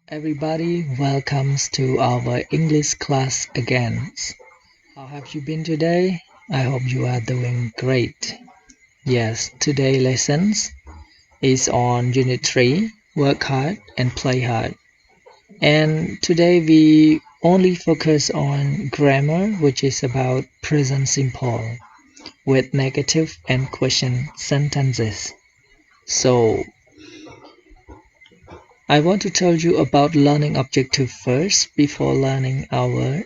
Everybody, welcomes to our English class again. How have you been today? I hope you are doing great. Yes, today lessons is on Unit 3, Work Hard and Play Hard. And today we only focus on grammar, which is about present simple with negative and question sentences. So I want to tell you about learning objective first before learning our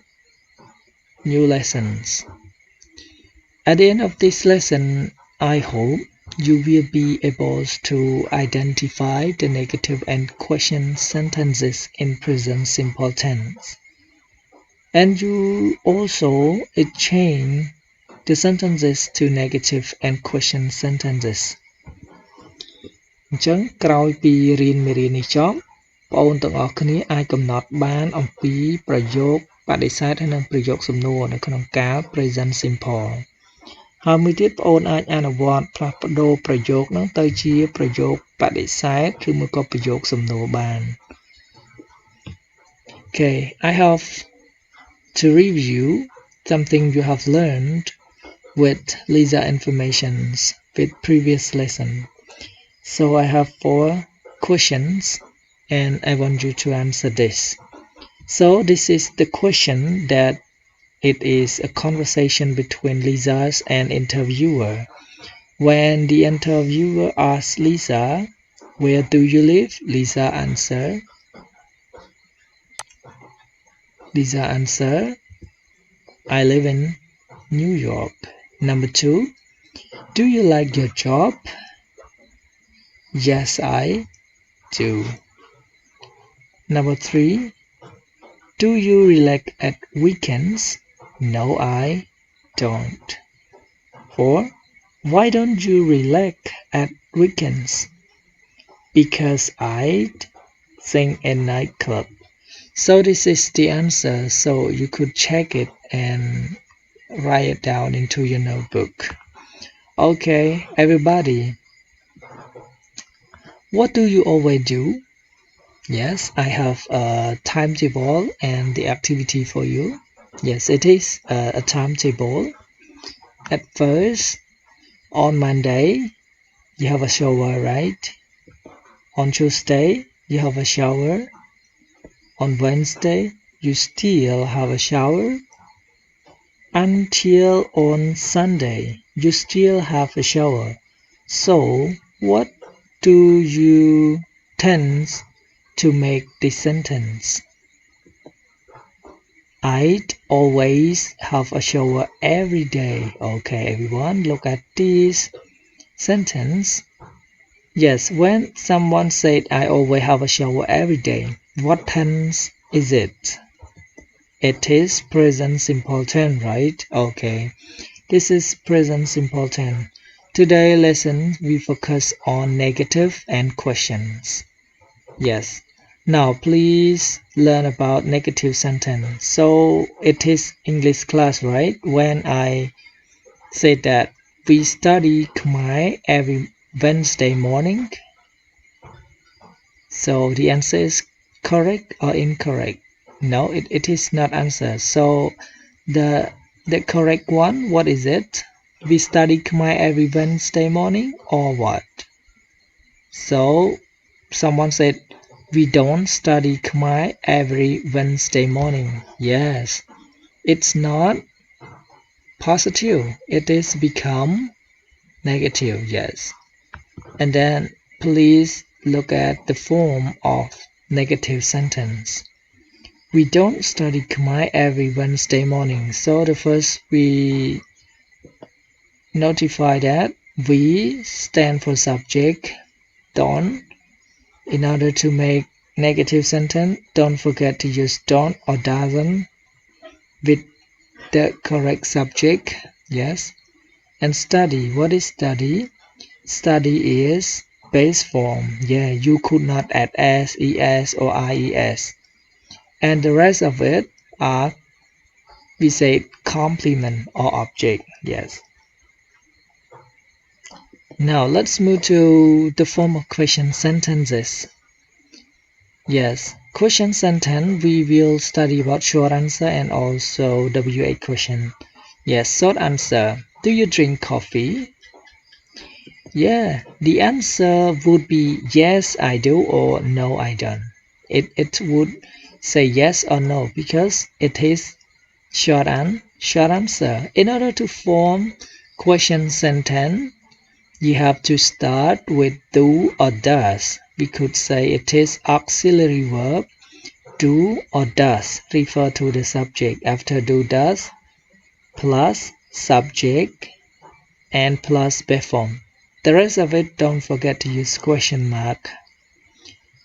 new lessons. At the end of this lesson, I hope you will be able to identify the negative and question sentences in present simple tense. And you also change the sentences to negative and question sentences. អញ្ចឹងក្រោយពីរៀនមេរៀននេះចប់បងប្អូនទាំងអស់គ្នាអាចកំណត់បានអំពីប្រយោគបដិសេធហើយនិងប្រយោគសំណួរនៅក្នុងកាល present simple ហើយមួយទៀតបងប្អូនអាចអនុវត្តផ្លាស់ប្ដូរប្រយោគហ្នឹងទៅជាប្រយោគបដិសេធឬមួយក៏ប្រយោគសំណួរបាន Okay, I have to review something you have learned with Lisa informations with previous lesson. So I have 4 questions and I want you to answer this. So this is the question that it is a conversation between Lisa and interviewer. When the interviewer asks Lisa, "Where do you live?" Lisa answer, "I live in New York." Number 2, "Do you like your job?" Yes, I do. Number 3, "Do you relax at weekends?" No, I don't. 4, "Why don't you relax at weekends?" Because I sing in nightclub. So this is the answer, so you could check it and write it down into your notebook. Okay, everybody. What do you always do? Yes, I have a timetable and the activity for you. Yes, it is a timetable. At first, on Monday, you have a shower, right? On Tuesday, you have a shower. On Wednesday, you still have a shower. Until on Sunday, you still have a shower. So, what do you tend to make this sentence? I'd always have a shower every day. Okay, everyone, look at this sentence. Yes, when someone said I always have a shower every day, what tense is it? It is present simple tense, right? Okay, this is present simple tense. Today lesson we focus on negative and questions. Yes. Now please learn about negative sentence. So it is English class, right? When I said that we study Khmer every Wednesday morning. So the answer is correct or incorrect? No, it is not answer. So the correct one, what is it? We study Khmer every Wednesday morning or what? So someone said we don't study Khmer every Wednesday morning. Yes, it's not positive. It is become negative. Yes. And then please look at the form of negative sentence. We don't study Khmer every Wednesday morning. So the first we notify that we stand for subject, don't. In order to make negative sentence, don't forget to use don't or doesn't with the correct subject. Yes. And study. What is study? Study is base form. Yeah, you could not add s, es or ies. And the rest of it are, we say, complement or object. Yes. Now let's move to the form of question sentences. Yes, question sentence, we will study about short answer and also W8 question. Yes, short answer. Do you drink coffee? Yeah, the answer would be yes, I do, or no, I don't. It would say yes or no because it is short answer. In order to form question sentence, you have to start with do or does. We could say it is auxiliary verb do or does refer to the subject. After do does plus subject and plus be form. The rest of it, don't forget to use question mark.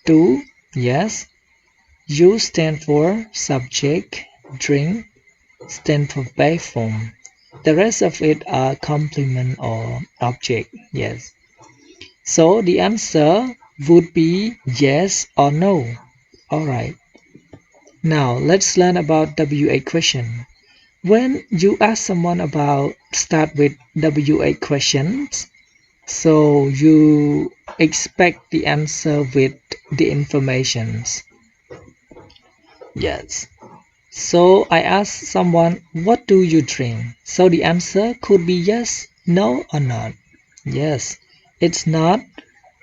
Do, yes. You stand for subject. Drink stand for be form. The rest of it are complement or object. Yes. So the answer would be yes or no. Alright. Now let's learn about W8 question. When you ask someone about start with W8 questions, so you expect the answer with the informations. Yes. So I ask someone, what do you drink? So the answer could be yes, no, or not. Yes. It's not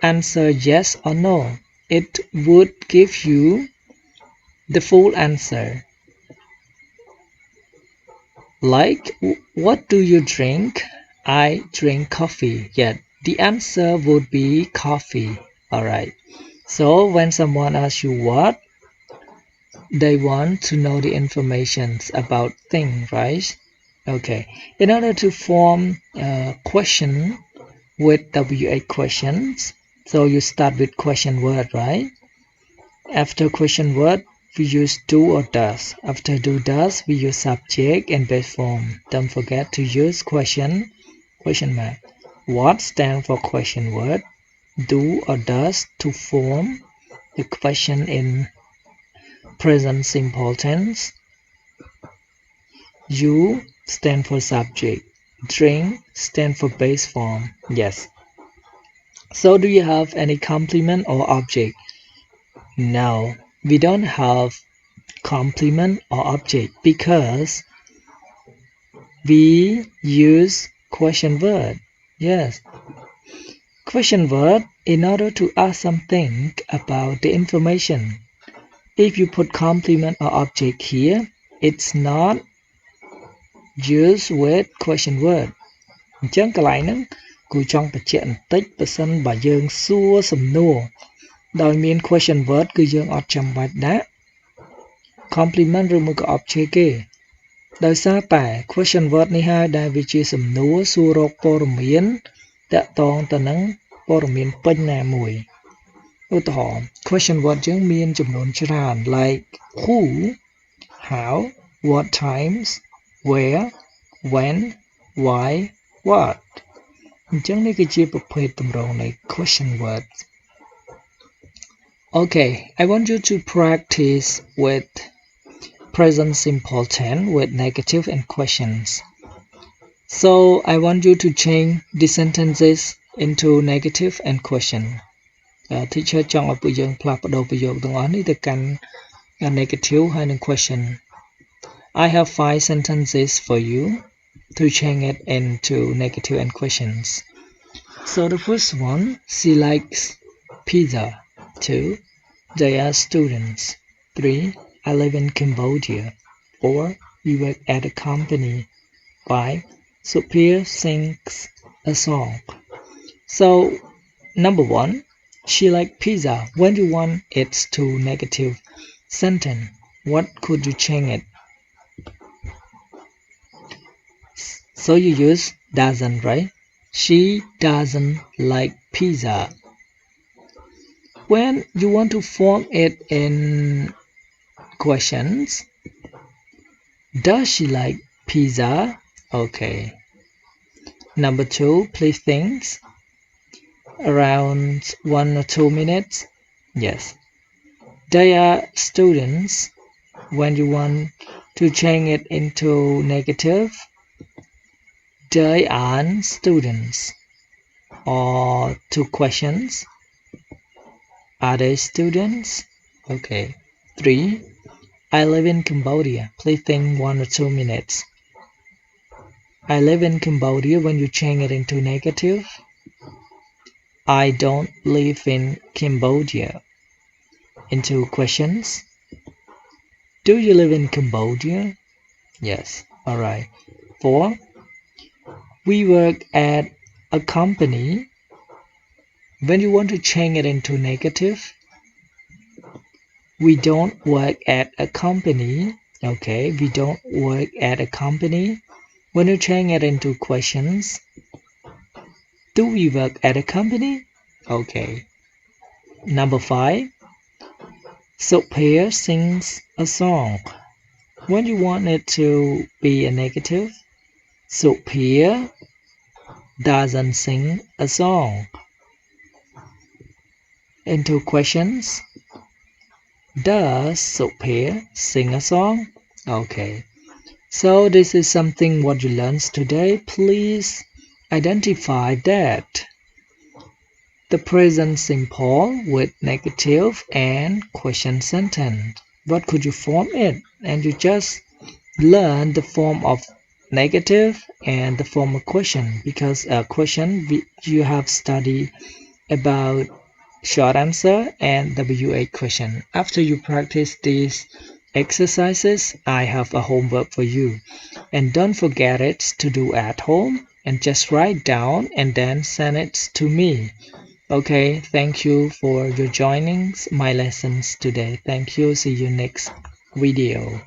answer yes or no. It would give you the full answer. Like, what do you drink? I drink coffee. Yeah, the answer would be coffee. Alright. So when someone asks you what, they want to know the information about thing, right? Okay. In order to form a question with W8 questions, so you start with question word, right? After question word, we use do or does. After do does, we use subject and base form. Don't forget to use question mark. What stands for question word? Do or does to form the question in present simple tense. You stand for subject. Drink stand for base form. Yes. So do you have any complement or object? No, we don't have complement or object because we use question word. Yes. Question word in order to ask something about the information. If you put complement or object here, it's not used with question word. អញ្ចឹងកន្លែងហ្នឹងគូចង់បញ្ជាក់បន្តិចបើសិនបើយើងសួរសំណួរដោយមាន question word គឺយើងអត់ចាំបាច់ដាក់ complement ឬមួយក៏ object ទេដោយសារតែ question word នេះហើយដែលវាជាសំណួរសួររកព័ត៌មានតាក់ទងទៅនឹងព័ត៌មានពេញណាមួយឧទាហរណ៍ question word យើងមានចំនួនច្រើន like who, how, what times, where, when, why, what អញ្ចឹងនេះគឺជាប្រភេទតម្រងនៃ question words. Okay, I want you to practice with present simple tense with negative and questions. So I want you to change the sentences into negative and question. Teacher ចង់ឲ្យពួកយើងផ្លាស់ប្ដូរប្រយោគទាំងអស់នេះទៅកាន់ negative ហើយនិង question. I have 5 sentences for you to change it into negative and questions. So the first one, she likes pizza. 2, they are students. 3, I live in Cambodia. 4, we work at a company. 5, Sophia sings a song. So number 1, she likes pizza. When you want it to negative sentence, what could you change it? So you use doesn't, right? She doesn't like pizza. When you want to form it in questions, does she like pizza? Okay. Number 2, please think around 1 or 2 minutes. Yes. They are students. When you want to change it into negative, they aren't students. Or 2 questions. Are they students? Okay. 3. I live in Cambodia. Please think 1 or 2 minutes. I live in Cambodia. When you change it into negative, I don't live in Cambodia. Into questions. Do you live in Cambodia? Yes. Alright. 4. We work at a company. When you want to change it into negative, we don't work at a company. Okay, we don't work at a company. When you change it into questions, do we work at a company? Okay. Number 5. Sophia sings a song. When you want it to be a negative, Sophia doesn't sing a song. Into questions, does Sophia sing a song? Okay. So this is something what you learned today. Please identify that. The present simple with negative and question sentence. What could you form it? And you just learn the form of negative and the form of question, because a question you have studied about short answer and WH question. After you practice these exercises, I have a homework for you, and don't forget it to do at home, and just write down and then send it to me. Okay, thank you for your joining my lessons today. Thank you. See you next video.